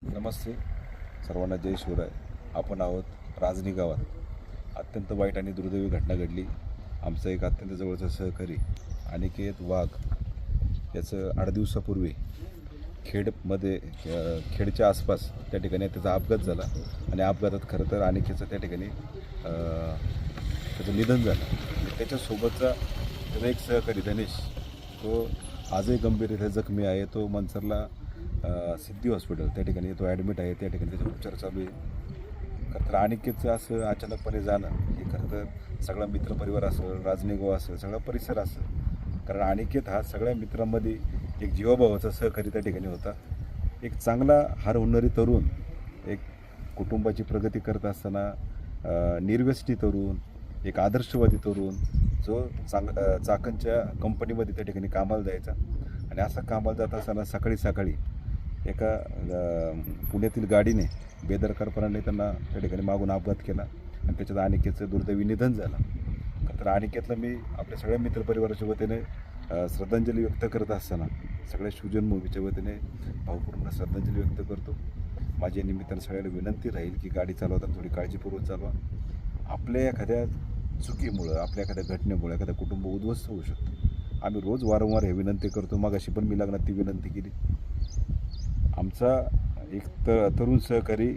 नमस्ते सर्वांना, जय शिवराय. आपण आहोत राजनी गावात. अत्यंत वाईट आणि दुर्दैवी घटना घडली. आमचा एक अत्यंत जवळचा सहकारी अनिकेत वाघ याचं 8 दिवसापूर्वी खेडच्या आसपास त्या ठिकाणी त्याचा अपघात झाला आणि अपघातात खरं तर अनिकेतचं त्या ठिकाणी त्याचं निधन झालं. त्याच्यासोबतचा त्याचा एक सहकारी धनेश, तो आजही गंभीररित्या जखमी आहे. तो मनसरला सिद्धी हॉस्पिटल त्या ठिकाणी तो ॲडमिट आहे. त्या ठिकाणी त्याचे उपचार चालू आहे. खरं तर अनिकेतचं असं अचानकपणे जाणं हे खरं तर सगळा मित्रपरिवार असेल, राजनीगाव असेल, सगळा परिसर असेल. कारण अनिकेत हा सगळ्या मित्रांमध्ये एक जीवाभावाचा सहकारी त्या ठिकाणी होता. एक चांगला हार होणारी तरुण, एक कुटुंबाची प्रगती करत असताना निर्व्यसनी तरुण, एक आदर्शवादी तरुण, जो चाकणच्या कंपनीमध्ये त्या ठिकाणी कामाला जायचा. आणि असा कामाला जात असताना सकाळी एका पुण्यातील गाडीने बेदरकारपणाने त्यांना त्या ठिकाणी मागून अपघात केला आणि त्याच्यात अनिकेतचं दुर्दैवी निधन झालं. तर अनिकेतला मी आपल्या सगळ्या मित्रपरिवाराच्या वतीने श्रद्धांजली व्यक्त करत असताना सगळ्या शिवजन्मभूमीच्या वतीने भावपूर्ण श्रद्धांजली व्यक्त करतो. माझ्या निमित्तानं सगळ्यांना विनंती राहील की गाडी चालवताना थोडी काळजीपूर्वक चालवा. आपल्या एखाद्या चुकीमुळं, आपल्या एखाद्या घटनेमुळे एखादं कुटुंब उद्ध्वस्त होऊ शकतं. आम्ही रोज वारंवार हे विनंती करतो. मगाशी पण मी लग्नात ती विनंती केली. आमचा एक तरुण सहकारी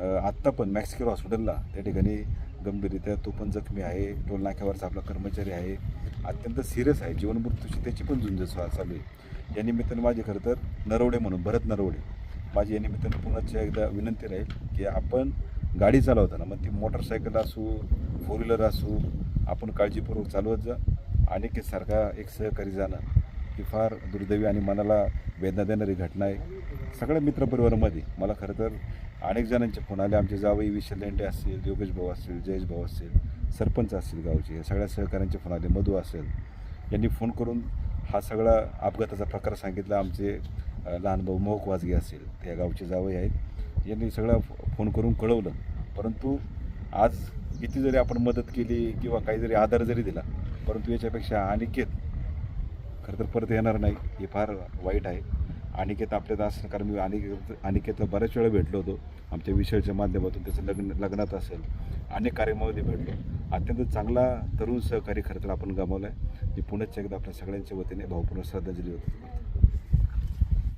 आत्ता पण मॅक्सकेअर हॉस्पिटलला त्या ठिकाणी गंभीररित्या तो पण जखमी आहे. टोल नाक्यावरचा आपला कर्मचारी आहे, अत्यंत सिरियस आहे. जीवनमृत्यूची त्याची पण झुंज चालू आहे. या निमित्तानं माझी खरं तर नरवडे म्हणून भरत नरवडे माझी या निमित्तानं पुन्हा एकदा विनंती राहील की आपण गाडी चालवताना, मग ती मोटरसायकल असू, 4 व्हीलर असू, आपण काळजीपूर्वक चालवत जा. अनिकेतसारखा एक सहकारी जाणं ही फार दुर्दैवी आणि मनाला वेदना देणारी घटना आहे. सगळ्या मित्रपरिवारामध्ये मला खरं तर अनेक जणांचे फोन आले. आमचे जावई विशाल लेंडे असतील, योगेश भाऊ असतील, जयेश भाऊ असतील, सरपंच असतील गावचे, सगळ्या सहकाऱ्यांचे फोन आले. मधू असेल, यांनी फोन करून हा सगळा अपघाताचा प्रकार सांगितला. आमचे लहान भाऊ मोहक वाजगे असतील, त्या गावचे जावई आहेत, यांनी सगळं फोन करून कळवलं. परंतु आज किती जरी आपण मदत केली किंवा काही जरी आधार जरी दिला, परंतु याच्यापेक्षा अनिकेत खरं तर परत येणार नाही. हे फार वाईट आहे. अनिकेत आपल्यात असं, कारण मी अनिकेतला बऱ्याच वेळा भेटलो होतो. आमच्या विषयाच्या माध्यमातून त्याचं लग्नात असेल, अनेक कार्यामध्ये भेटलो. अत्यंत चांगला तरुण सहकारी खरं तर आपण गमावला आहे. मी पुन्हा एकदा आपल्या सगळ्यांच्या वतीने भावपूर्ण श्रद्धांजली व्यक्त करतो.